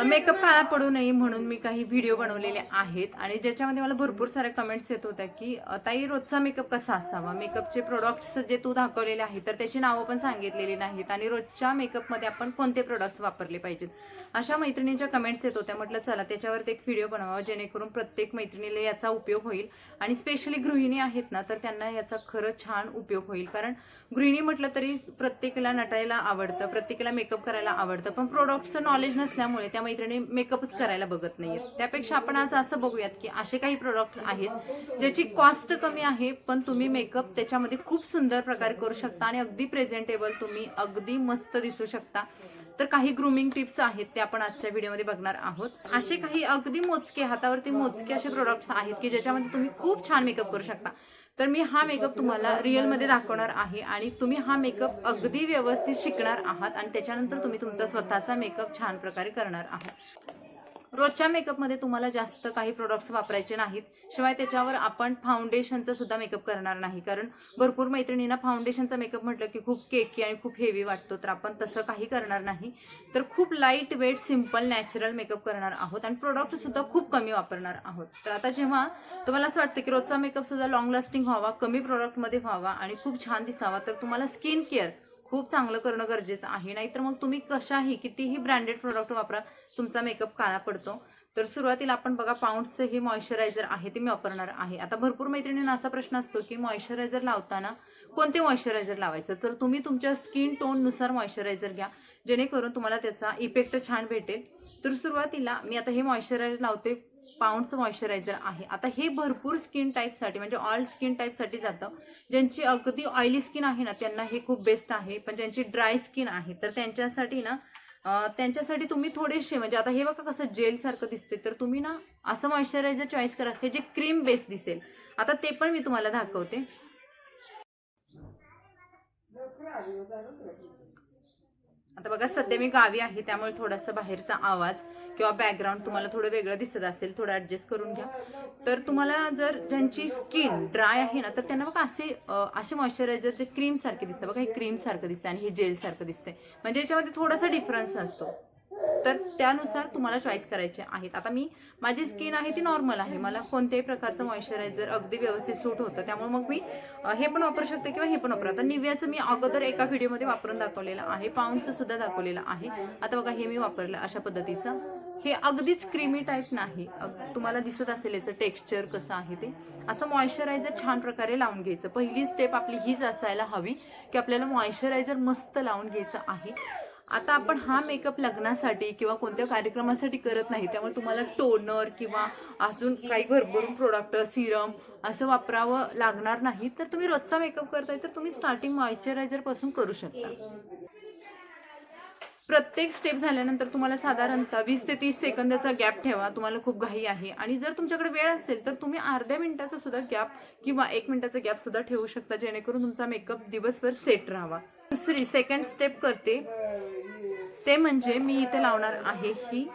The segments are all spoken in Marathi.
मेकअप काळा पडू नये म्हणून मी काही व्हिडिओ बनवलेले आहेत आणि ज्याच्यामध्ये मला भरपूर साऱ्या कमेंट्स येत होत्या की ताई रोजचा मेकअप कसा असावा, मेकअपचे प्रोडक्ट्स जे तू दाखवलेले आहेत तर त्याची नावं पण सांगितलेली नाहीत आणि रोजच्या मेकअपमध्ये आपण कोणते प्रोडक्ट्स वापरले पाहिजेत अशा मैत्रिणींच्या कमेंट्स येत होत्या. म्हटलं चला त्याच्यावरती एक व्हिडिओ बनवावा जेणेकरून प्रत्येक मैत्रिणीला याचा उपयोग होईल आणि स्पेशली गृहिणी आहेत ना तर त्यांना याचा खरंच छान उपयोग होईल. कारण गृहिणी म्हटलं तरी प्रत्येकाला नटायला आवडतं, प्रत्येकाला मेकअप करायला आवडतं, पण प्रोडक्ट्सचं नॉलेज नसल्यामुळे त्या मैत्रिणी मेकअपच करायला बघत नाहीयेत. त्यापेक्षा आपण आज असं बघूयात की असे काही प्रोडक्ट आहेत ज्याची कॉस्ट कमी आहे पण तुम्ही मेकअप त्याच्यामध्ये खूप सुंदर प्रकारे करू शकता आणि अगदी प्रेझेंटेबल, तुम्ही अगदी मस्त दिसू शकता. तर काही ग्रूमिंग टिप्स आहेत ते आपण आजच्या व्हिडिओमध्ये बघणार आहोत. असे काही अगदी मोजके, हातावरती मोजके असे प्रोडक्ट्स आहेत की ज्याच्यामध्ये तुम्ही खूप छान मेकअप करू शकता. तर मी हा मेकअप तुम्हाला रिअलमध्ये दाखवणार आहे आणि तुम्ही हा मेकअप अगदी व्यवस्थित शिकणार आहात आणि त्याच्यानंतर तुम्ही तुमचा स्वतःचा मेकअप छान प्रकारे करणार आहात. रोजच्या मेकअपमध्ये तुम्हाला जास्त काही प्रोडक्ट्स वापरायचे नाहीत. शिवाय त्याच्यावर आपण फाउंडेशनचा सुद्धा मेकअप करणार नाही, कारण भरपूर मैत्रिणींना फाउंडेशनचा मेकअप म्हटलं की खूप केकी आणि खूप हेवी वाटतो. तर आपण तसं काही करणार नाही. तर खूप lightweight simple natural makeup करणार आहोत आणि प्रोडक्ट सुद्धा खूप कमी वापरणार आहोत. तर आता जेव्हा तुम्हाला असं वाटतं की रोजचा मेकअप सुद्धा लॉंग लास्टिंग व्हावा, कमी प्रोडक्टमध्ये व्हावा आणि खूप छान दिसावा, तर तुम्हाला स्किन केअर खूप चांगलं करणं गरजेचं आहे. नाहीतर मग तुम्ही कशाही कितीही ब्रँडेड प्रोडक्ट वापरा, तुमचा मेकअप काळा पडतो. तर सुरुवातीला आपण बघा पाऊंडचं हे मॉइश्चरायझर आहे ते मी वापरणार आहे. आता भरपूर मैत्रिणींना असा प्रश्न असतो की मॉइश्चरायझर लावताना कोणते मॉइश्चरायझर लावायचं, तर तुम्ही तुमच्या स्किन टोननुसार मॉइश्चरायझर घ्या जेणेकरून तुम्हाला त्याचा इफेक्ट छान भेटेल. तर सुरुवातीला मी आता हे मॉइश्चरायझर लावते, पाऊंडचं मॉइश्चरायझर आहे. आता हे भरपूर स्किन टाईपसाठी म्हणजे ऑल स्किन टाईपसाठी जातं. ज्यांची अगदी ऑइली स्किन आहे ना त्यांना हे खूप बेस्ट आहे, पण ज्यांची ड्राय स्किन आहे तर त्यांच्यासाठी ना त्यांच्यासाठी तुम्ही थोडेसे म्हणजे आता हे बघा कसं जेल सारखं दिसते, तर तुम्ही ना असं मॉइश्चरायझर चॉईस करा हे जे क्रीम बेस दिसेल. आता ते पण मी तुम्हाला दाखवते. आता बघा सध्या मी गावी आहे त्यामुळे थोडासा बाहेरचा आवाज किंवा बॅकग्राऊंड तुम्हाला थोडं वेगळं दिसत असेल, थोडं ऍडजस्ट करून घ्या. तर तुम्हाला जर ज्यांची स्किन ड्राय आहे ना तर त्यांना बघा असे मॉइश्चरायझर जे क्रीम सारखे दिसतं, बघा हे क्रीम सारखं दिसतं आणि हे जेल सारखं दिसतंय, म्हणजे याच्यामध्ये थोडासा डिफरन्स असतो. तर त्यानुसार तुम्हाला चॉईस करायचे आहेत. आता माझी स्किन आहे ती नॉर्मल आहे, मला कोणत्याही प्रकारचं मॉइश्चरायझर अगदी व्यवस्थित सूट होतं, त्यामुळे मग मी हे पण वापरू शकते किंवा हे पण वापरू. आता निव्याचं मी अगोदर एका व्हिडिओमध्ये वापरून दाखवलेलं आहे, पाऊंडचं सुद्धा दाखवलेलं आहे. आता बघा हे मी वापरलं अशा पद्धतीचं. हे अगदीच क्रीमी टाईप नाही, तुम्हाला दिसत असेल याचं टेक्स्चर कसं आहे ते. असं मॉइश्चरायझर छान प्रकारे लावून घ्यायचं. पहिली स्टेप आपली हीच असायला हवी की आपल्याला मॉइश्चरायझर मस्त लावून घ्यायचं आहे. आता आपण हा मेकअप लग्नासाठी किंवा कोणत्या कार्यक्रमासाठी करत नाही, त्यामुळे तुम्हाला टोनर किंवा अजून काही भरभरून प्रोडक्ट सिरम असं वापरावं लागणार नाही. तर तुम्ही रोजचा मेकअप करताय तर तुम्ही स्टार्टिंग मॉइश्चरायझर पासून करू शकता. प्रत्येक स्टेप झाल्यानंतर तुम्हाला साधारणतः 20 ते 30 सेकंदाचा गॅप ठेवा. तुम्हाला खूप घाई आहे आणि जर तुमच्याकडे वेळ असेल तर तुम्ही अर्ध्या मिनिटाचा सुद्धा गॅप किंवा 1 मिनिटाचा गॅप सुद्धा ठेवू शकता जेणेकरून तुमचा मेकअप दिवसभर सेट राहावा. दुसरी सेकंड स्टेप करते ते म्हणजे मी इथे लावणार आहे ही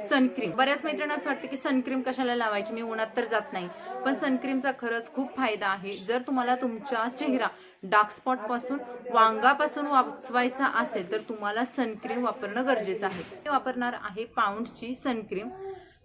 सनक्रीम. बऱ्याच मैत्रिणींना असं वाटतं की सनक्रीम कशाला लावायची, मी उन्हात तर जात नाही, पण सनक्रीमचा खरंच खूप फायदा आहे. जर तुम्हाला तुमचा चेहरा डार्क स्पॉट पासून, वांगापासून वाचवायचा असेल तर तुम्हाला सनक्रीम वापरणं गरजेचं आहे. मी वापरणार आहे पाऊंडची सनक्रीम.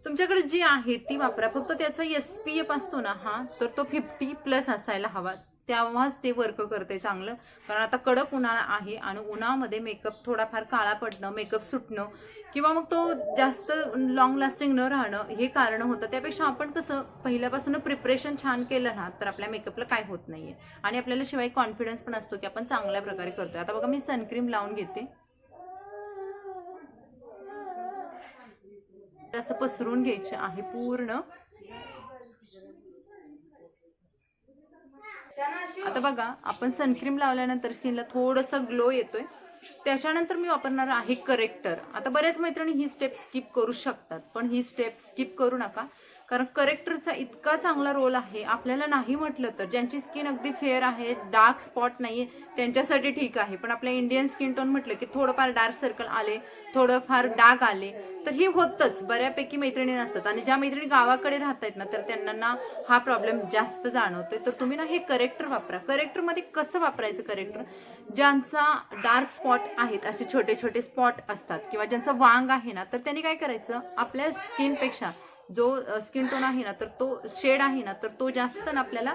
तुमच्याकडे जी आहे ती वापरा, फक्त त्याचा SPF असतो ना हा, तर तो 50+ असायला हवा, तेव्हाच ते वर्क करते चांगलं. कारण आता कडक उन्हाळा आहे आणि उन्हामध्ये मेकअप थोडाफार काळा पडणं, मेकअप सुटणं किंवा मग तो जास्त लॉंग लास्टिंग न राहणं हे कारण होतं. त्यापेक्षा आपण कसं पहिल्यापासून प्रिपरेशन छान केलं ना तर आपल्या मेकअपला काय होत नाहीये आणि आपल्याला शिवाय कॉन्फिडन्स पण असतो की आपण चांगल्या प्रकारे करतोय. आता बघा मी सनक्रीम लावून घेते, असं पसरून घ्यायचे आहे पूर्ण. आता बघा आपण सनक्रीम लावल्यानंतर स्किनला थोडंसं ग्लो येतोय. त्याच्यानंतर मी वापरणार आहे करेक्टर. आता बऱ्याच मैत्रिणी ही स्टेप स्किप करू शकतात, पण ही स्टेप स्किप करू नका. कारण करेक्टरचा इतका चांगला रोल आहे. आपल्याला नाही म्हटलं तर ज्यांची स्किन अगदी फेअर आहे, डार्क स्पॉट नाहीये, त्यांच्यासाठी ठीक आहे. पण आपल्या इंडियन स्किन टोन म्हटलं की थोडंफार डार्क सर्कल आले, थोडंफार डाग आले तर हे होतच. बऱ्यापैकी मैत्रिणी नसतात आणि ज्या मैत्रिणी गावाकडे राहतायत ना तर त्यांना हा प्रॉब्लेम जास्त जाणवतोय. तर तुम्ही ना हे करेक्टर वापरा. करेक्टरमध्ये कसं वापरायचं करेक्टर? ज्यांचा डार्क स्पॉट आहेत, असे छोटे छोटे स्पॉट असतात किंवा ज्यांचा वांग आहे ना, तर त्यांनी काय करायचं, आपल्या स्किनपेक्षा जो स्किन टोन आहे ना तर तो शेड आहे ना तर तो जास्त ना आपल्याला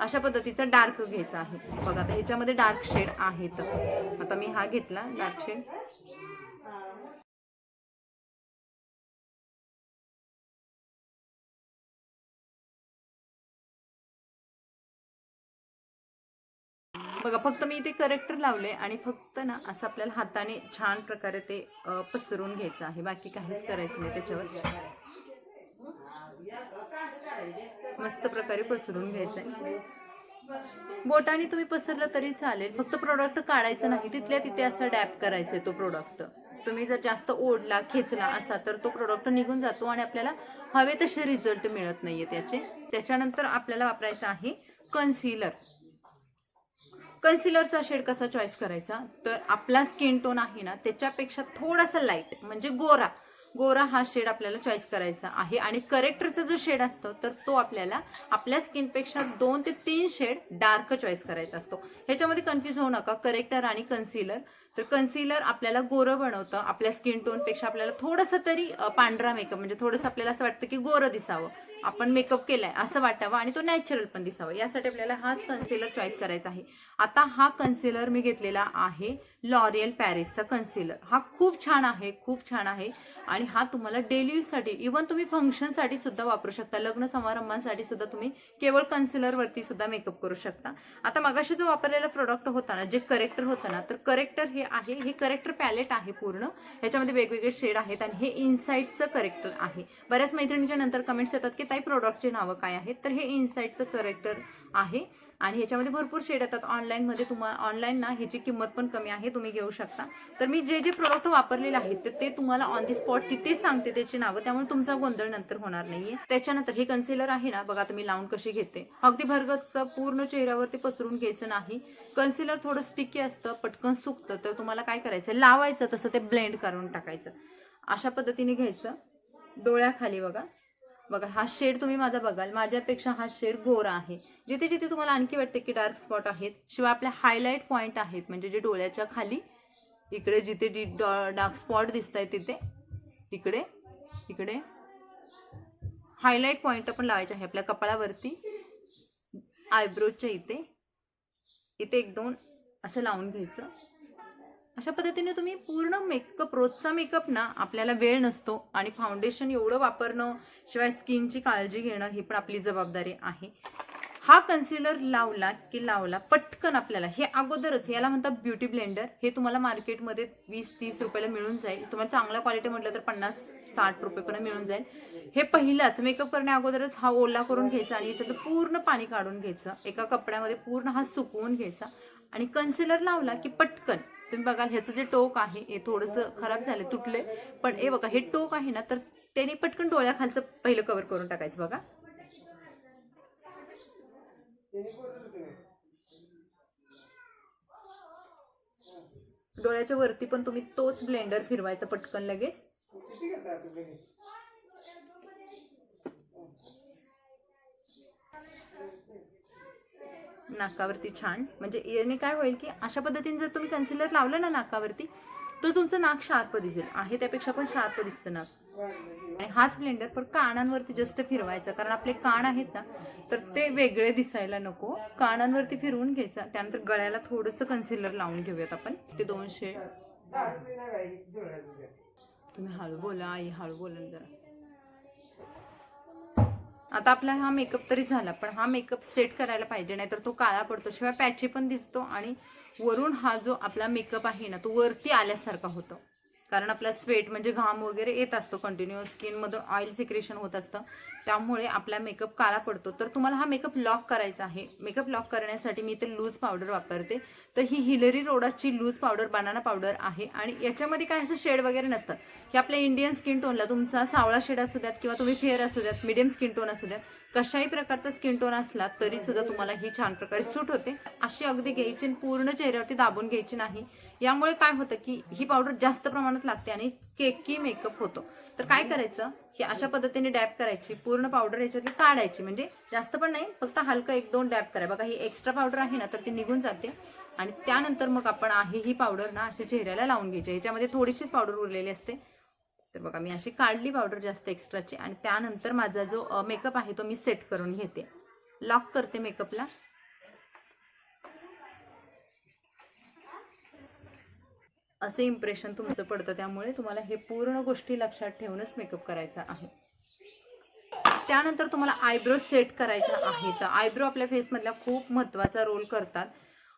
अशा पद्धतीचा डार्क घ्यायचा आहे. बघा आता ह्याच्यामध्ये डार्क शेड आहेत. आता मी हा घेतला डार्क शेड. बघा फक्त मी इथे करेक्टर लावले आणि फक्त ना असं आपल्याला हाताने छान प्रकारे ते पसरून घ्यायचं आहे. बाकी काहीच करायचं नाही त्याच्यावर. मस्त प्रकारे पसरून घ्यायचं आहे. बोटाने तुम्ही पसरलं तरी चालेल, फक्त प्रोडक्ट काढायचं नाही, तिथल्या तिथे असं डॅप करायचंय तो प्रोडक्ट. तुम्ही जर जास्त ओढला खेचला असा तर तो प्रोडक्ट निघून जातो आणि आपल्याला हवे तसे रिझल्ट मिळत नाहीये त्याचे. त्याच्यानंतर आपल्याला वापरायचं आहे कन्सिलर. कन्सिलरचा शेड कसा चॉईस करायचा, तर आपला स्किन टोन आहे ना त्याच्यापेक्षा थोडासा लाईट म्हणजे गोरा गोरा हा शेड आपल्याला चॉईस करायचा आहे. आणि करेक्टरचा जो शेड असतो तर तो आपल्याला आपल्या स्किनपेक्षा 2 ते 3 शेड डार्क चॉईस करायचा असतो. ह्याच्यामध्ये कन्फ्यूज होऊ नका. करेक्टर आणि कन्सिलर, तर कन्सिलर आपल्याला गोरं बनवतं, आपल्या स्किन टोनपेक्षा आपल्याला थोडंसं तरी पांढरा मेकअप म्हणजे थोडंसं आपल्याला असं वाटतं की गोरं दिसावं, आपण मेकअप केलाय असं वाटावं आणि तो नॅचरल पण दिसावा, यासाठी आपल्याला हाच कन्सिलर चॉईस करायचा आहे. आता हा कन्सिलर मी घेतलेला आहे लॉरियल पॅरिसचा कन्सिलर. हा खूप छान आहे, खूप छान आहे आणि हा तुम्हाला डेली यूजसाठी, इव्हन तुम्ही फंक्शनसाठी सुद्धा वापरू शकता, लग्न समारंभांसाठी सुद्धा तुम्ही केवळ कन्सिलरवरती सुद्धा मेकअप करू शकता. आता मगाशी जो वापरलेला प्रोडक्ट होता ना, जे करेक्टर होतं ना, तर करेक्टर हे आहे, हे करेक्टर पॅलेट आहे पूर्ण, ह्याच्यामध्ये वेगवेगळे शेड आहेत आणि हे इनसाइडचं करेक्टर आहे. बऱ्याच मैत्रिणींच्या नंतर कमेंट्स येतात की ताई प्रोडक्टचे नावं काय आहेत, तर हे इनसाइडचं करेक्टर आहे आणि ह्याच्यामध्ये भरपूर शेड येतात. ऑनलाईनमध्ये तुम्हाला ऑनलाईन ना ह्याची किंमत पण कमी आहे, तुम्ही घेऊ शकता. तर मी जे जे प्रोडक्ट वापरलेले आहेत तर ते तुम्हाला ऑन दी स्पॉट तिथे सांगते त्याची नावं, त्यामुळे तुमचा गोंधळ नंतर होणार नाहीये. त्याच्यानंतर हे कन्सिलर आहे ना, बघा आता मी लावून कशी घेते. अगदी भरगतचं पूर्ण चेहऱ्यावरती पसरून घ्यायचं नाही. कन्सिलर थोडं स्टिकी असतं, पटकन सुकतं, तर तुम्हाला काय करायचं, लावायचं तसं ते ब्लेंड करून टाकायचं. अशा पद्धतीने घ्यायचं डोळ्याखाली. बघा बघा हा शेड तुम्ही माझा बघाल, माझ्यापेक्षा हा शेड गोरा आहे. जिथे जिथे तुम्हाला आणखी वाटते की डार्क स्पॉट आहेत, शिवाय आपल्या हायलाइट पॉइंट आहेत म्हणजे जे डोळ्याच्या खाली इकडे जिथे डार्क स्पॉट दिसत आहे तिथे इकडे इकडे हायलाइट पॉइंट पण लावायचे आहे आपल्या कपाळावरती, आयब्रोच्या इथे इथे 1-2 असं लावून घ्यायचं. अशा पद्धतीने तुम्ही पूर्ण मेकअप, रोजचा मेकअप ना आपल्याला वेळ नसतो आणि फाउंडेशन एवढं वापरणं शिवाय स्किनची काळजी घेणं ही पण आपली जबाबदारी आहे. हा कन्सिलर लावला की लावला पटकन आपल्याला, हे अगोदरच याला म्हणतात ब्युटी ब्लेंडर. हे तुम्हाला मार्केटमध्ये 20-30 रुपयाला मिळून जाईल. तुम्हाला चांगला क्वालिटी म्हटलं तर 50-60 रुपयेपर्यंत मिळून जाईल. हे पहिलाच मेकअप करण्या अगोदरच हा ओला करून घ्यायचा आणि याच्यात पूर्ण पाणी काढून घ्यायचं, एका कपड्यामध्ये पूर्ण हा सुकवून घ्यायचा आणि कन्सिलर लावला की पटकन तुम्ही बघाल ह्याचं जे टोक आहे हे थोडंसं खराब झाले, तुटले, पण हे बघा हे टोक आहे ना तर त्याने पटकन डोळ्याखालचं पहिलं कव्हर करून टाकायचं. बघा डोळ्याच्या वरती पण तुम्ही तोच ब्लेंडर फिरवायचा पटकन लगेच. नाकावरती छान, म्हणजे याने काय होईल की अशा पद्धतीने जर तुम्ही कन्सिलर लावलं ना नाकावरती तर तुमचं नाक शार्प दिसेल, आहे त्यापेक्षा पण शार्प दिसतं नाक. आणि हाच ब्लेंडर पण कानांवरती जस्ट फिरवायचा, कारण आपले कान आहेत ना तर ते वेगळे दिसायला नको, कानांवरती फिरवून घ्यायचा. त्यानंतर गळ्याला थोडंसं कन्सिलर लावून घेऊयात आपण. ते 200 तुम्ही हळू बोला आई, हळू बोला जरा. आता आपला हा मेकअप तरी झाला, पण हा मेकअप सेट करायला पाहिजे, नाहीतर तो काळा पडतो, शिवाय पॅची पण दिसतो आणि वरून हा जो आपला मेकअप आहे ना तो वरती आल्यासारखा होतो. कारण आपला स्वेट म्हणजे घाम वगैरे येत असतो कंटिन्युअस, स्किनमधून ऑइल सिक्रेशन होत असतं, त्यामुळे आपला मेकअप काळा पडतो. तर तुम्हाला हा मेकअप लॉक करायचा आहे. मेकअप लॉक करण्यासाठी मी इथे लूज पावडर वापरते. तर ही हिलरी रोडाची लूज पावडर, बनाना पावडर आहे आणि याच्यामध्ये काय असं शेड वगैरे नसतं. हे आपल्या इंडियन स्किन टोनला, तुमचा सावळा शेड असू द्यात किंवा तुम्ही फेअर असू द्यात, मीडियम स्किन टोन असू द्यात, कशाही प्रकारचा स्किन टोन असला तरी सुद्धा तुम्हाला ही छान प्रकारे सूट होते. अशी अगदी घ्यायची, पूर्ण चेहऱ्यावरती दाबून घ्यायची नाही. यामुळे काय होतं की ही पावडर जास्त प्रमाणात लागते आणि केकी मेकअप होतो. तर काय करायचं की अशा पद्धतीने डॅब करायची, पूर्ण पावडर याच्यातली काढायची, म्हणजे जास्त पण नाही, फक्त हलकं 1-2 डॅब करा. बघा ही एक्स्ट्रा पावडर आहे ना, तर ती निघून जाते. आणि त्यानंतर मग आपण आहे ही पावडर ना अशी चेहऱ्याला लावून घ्यायची. ह्याच्यामध्ये थोडीशीच पावडर उरलेली असते. तर बघा मी अशी काढली पावडर जास्त एक्स्ट्राची आणि त्यानंतर माझा जो मेकअप आहे तो मी सेट करून घेते, लॉक करते मेकअपला. असे इम्प्रेशन तुमचं पडतं, त्यामुळे तुम्हाला हे पूर्ण गोष्टी लक्षात ठेवूनच मेकअप करायचा आहे. त्यानंतर तुम्हाला आयब्रो सेट करायच्या आहेत. आयब्रो आपल्या फेसमधला खूप महत्त्वाचा रोल करतात.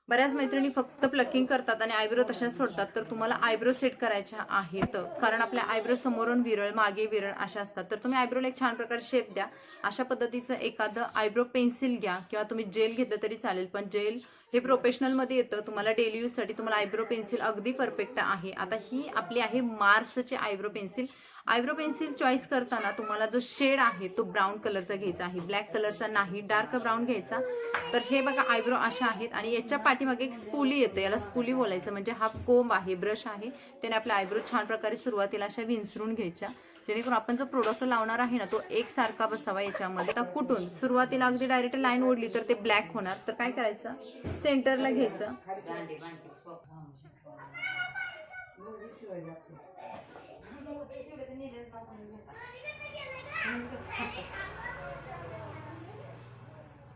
बऱ्याच मैत्रिणी फक्त प्लकिंग करतात आणि आयब्रो तशाच सोडतात. तर तुम्हाला आयब्रो सेट करायच्या आहेत, कारण आपल्या आयब्रो समोरून विरळ, मागे विरळ अशा असतात. तर तुम्ही आयब्रोला एक छान प्रकारे शेप द्या. अशा पद्धतीचं एखादं आयब्रो पेन्सिल घ्या किंवा तुम्ही जेल घेतलं तरी चालेल, पण जेल हे प्रोफेशनलमध्ये येतं. तुम्हाला डेली यूजसाठी तुम्हाला आयब्रो पेन्सिल अगदी परफेक्ट आहे. आता ही आपली आहे मार्सची eyebrow pencil. Eyebrow pencil choice करताना तुम्हाला जो शेड आहे तो ब्राऊन कलरचा घ्यायचा आहे, ब्लॅक कलरचा नाही, डार्क ब्राऊन घ्यायचा. तर हे बघा आयब्रो अशा आहेत आणि याच्या पाठीमागे एक स्पुली येते, याला स्पुली बोलायचं. म्हणजे हा कोंब आहे, ब्रश आहे, त्याने आपला आयब्रो छान प्रकारे सुरुवातीला अशा विंचरून घ्यायच्या, जेणेकरून आपण जो प्रोडक्ट लावणार आहे ना तो एकसारखा बसावा याच्यामध्ये. आता कुठून सुरुवातीला अगदी डायरेक्ट लाईन ओढली तर ते ब्लॅक होणार. तर काय करायचं, सेंटरला घ्यायचं,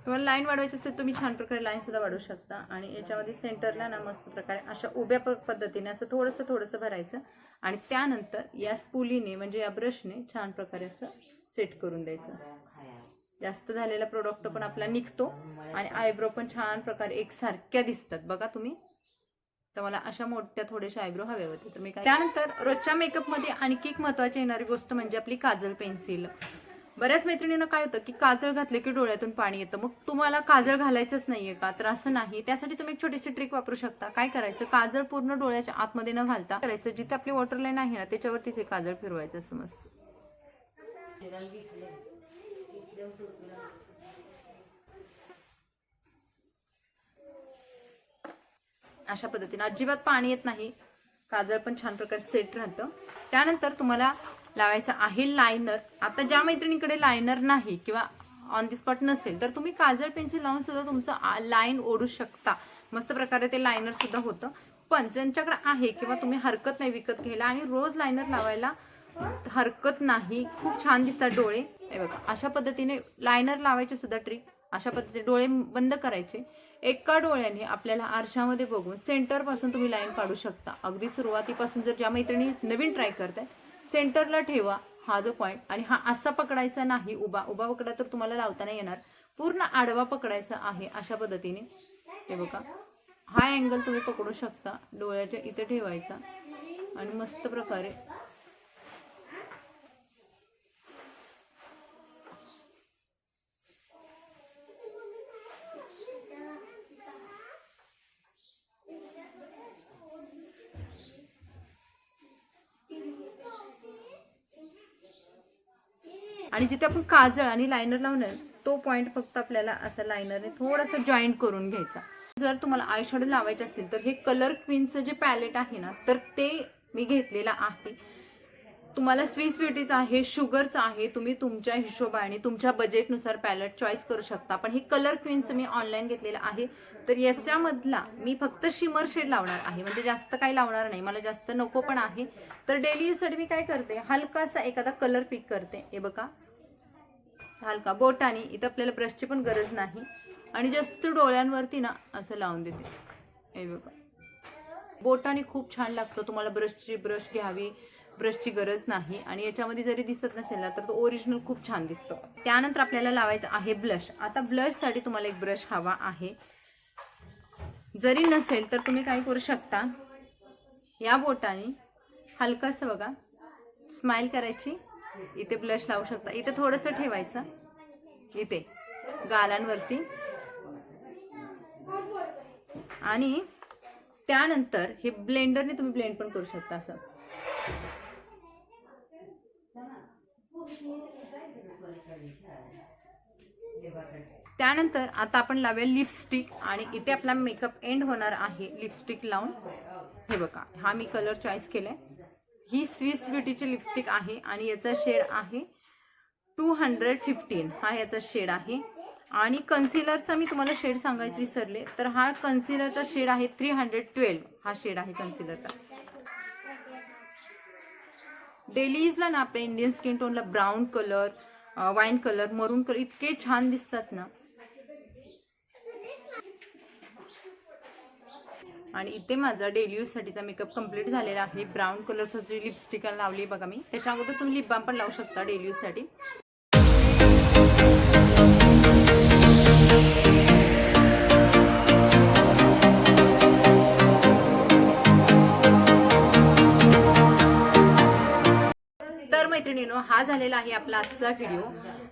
तुम्हाला लाईन वाढवायची असेल तुम्ही छान प्रकारे लाईन सुद्धा वाढवू शकता. आणि याच्यामध्ये सेंटरला ना मस्त प्रकारे अशा उभ्या पद्धतीने असं थोडंसं भरायचं आणि त्यानंतर या स्पुलीने म्हणजे या ब्रशने छान प्रकारे असं सेट करून द्यायचं. जास्त झालेला प्रोडक्ट पण आपला निघतो आणि आयब्रो पण छान प्रकारे एकसारख्या दिसतात. बघा तुम्ही, तर मला अशा मोठ्या थोड्याशा आयब्रो हव्या होते. तर मी काय, त्यानंतर रोजच्या मेकअपमध्ये आणखी एक महत्त्वाची येणारी गोष्ट म्हणजे आपली काजल पेन्सिल. बऱ्याच मैत्रिणींना काय होतं की काजळ घातले की डोळ्यातून पाणी येतं. मग तुम्हाला काजळ घालायचंच नाहीये का? तर असं नाही. त्यासाठी तुम्ही एक छोटीशी ट्रिक वापरू शकता. काय करायचं, काजळ पूर्ण डोळ्याच्या आतमध्ये न घालता करायचं, जिथे आपली वॉटरलाईन आहे ना त्याच्यावरतीच हे काजळ फिरवायचं असं मस्त. अशा पद्धतीने अजिबात पाणी येत नाही, काजळ पण छान प्रकारे सेट राहतं. त्यानंतर तुम्हाला लावायचं आहे लायनर. आता ज्या मैत्रिणीकडे लायनर नाही किंवा ऑन दी स्पॉट नसेल तर तुम्ही काजळ पेन्सिल लावून सुद्धा तुमचं लाईन ओढू शकता. मस्त प्रकारे ते लायनर सुद्धा होतं. पण ज्यांच्याकडे आहे किंवा तुम्ही हरकत नाही विकत घ्यायला आणि रोज लायनर लावायला हरकत नाही, खूप छान दिसतात डोळे. हे बघा अशा पद्धतीने लायनर लावायचे सुद्धा ट्रिक. अशा पद्धतीने डोळे बंद करायचे, एका डोळ्याने आपल्याला आरशामध्ये बघून सेंटर पासून तुम्ही लाईन काढू शकता. अगदी सुरुवातीपासून जर ज्या मैत्रिणी नवीन ट्राय करताय, सेंटरला ठेवा हा जो पॉईंट आणि हा असा पकडायचा नाही, उभा पकडा तर तुम्हाला लावता नाही येणार, पूर्ण आडवा पकडायचा आहे अशा पद्धतीने. हे बघा हा अँगल तुम्ही पकडू शकता, डोळ्याच्या इथे ठेवायचा आणि मस्त प्रकारे आणि जिथे आपण काजळ आणि लायनर लावणार तो पॉईंट फक्त आपल्याला असं लायनरने थोडंसं जॉईंट करून घ्यायचा. जर तुम्हाला आय शॅडो लावायचे असतील तर हे कलर क्वीनचं जे पॅलेट आहे ना तर ते मी घेतलेलं आहे. तुम्हाला स्विस ब्युटीचं आहे, शुगरचं आहे, तुम्ही तुमच्या हिशोबाने तुमच्या बजेटनुसार पॅलेट चॉईस करू शकता. पण हे कलर क्वीनचं मी ऑनलाईन घेतलेलं आहे. तर याच्यामधला मी फक्त शिमर शेड लावणार आहे, म्हणजे जास्त काही लावणार नाही, मला जास्त नको पण आहे. तर डेली यूजसाठी मी काय करते, हलकासा एखादा कलर पिक करते. हे बघा हलका बोटाने, इथं आपल्याला ब्रशची पण गरज नाही आणि जास्त डोळ्यांवरती ना असं लावून देते. हे बघा बोटाने खूप छान लागतं. तुम्हाला ब्रश घ्यावी, ब्रशची गरज नाही आणि याच्यामध्ये जरी दिसत नसेल ना तर तो ओरिजिनल खूप छान दिसतो. त्यानंतर आपल्याला लावायचं आहे ब्लश. आता ब्लशसाठी तुम्हाला एक ब्रश हवा आहे. जरी नसेल तर तुम्ही काय करू शकता, या बोटाने हलकासं बघा स्माइल करायची, इथे ब्लश लावू शकता, इथे थोडंसं ठेवायचं, इथे गालांवरती, आणि त्यानंतर हे ब्लेंडरने तुम्ही ब्लेंड पण करू शकता असं. त्यानंतर आता आपण लावूया लिपस्टिक आणि इथे आपला मेकअप एंड होणार आहे लिपस्टिक लावून. हे बघा हा मी कलर चॉईस केलाय, ही स्विस ब्युटीची लिपस्टिक आहे आणि याचा शेड आहे 215 हा याचा शेड आहे. आणि कन्सिलरचा मी तुम्हाला शेड सांगायचं विसरले, तर हा कन्सिलरचा शेड आहे 312 हा शेड आहे कन्सिलरचा. डेली यूजला ना आपल्या इंडियन स्किन टोनला brown colour, wine colour, maroon colour इतके छान दिसतात ना. आणि इथे माझा डेली यूज साठीचा मेकअप कंप्लीट झालेला आहे. ब्राऊन कलरचं जी लिपस्टिक लावली बघा मी, त्याच्या अगोदर तुम्ही लिप बाम पण लावू शकता डेली यूज साठी. तर मैत्रिणींनो, हा झालेला आहे आपला आजचा व्हिडिओ.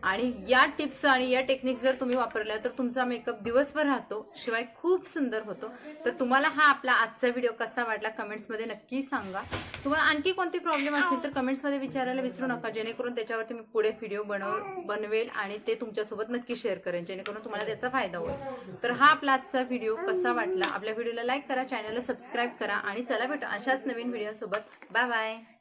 आणि या टिप्स आणि या टेक्निक जर तुम्ही वापरल्या तर तुमचा मेकअप दिवसभर राहतो, शिवाय खूप सुंदर होतो. तर तुम्हाला हा आपला आजचा व्हिडिओ कसा वाटला कमेंट्समध्ये नक्की सांगा. तुम्हाला आणखी कोणते प्रॉब्लेम असतील तर कमेंट्समध्ये विचारायला विसरू नका, जेणेकरून त्याच्यावरती मी पुढे व्हिडिओ बनवेल आणि ते तुमच्यासोबत नक्की शेअर करेन, जेणेकरून तुम्हाला त्याचा फायदा होईल. तर हा आपला आजचा व्हिडिओ कसा वाटला, आपल्या व्हिडिओला लाईक करा, चॅनलला सबस्क्राईब करा आणि चला भेटू अशाच नवीन व्हिडिओसोबत. Bye bye.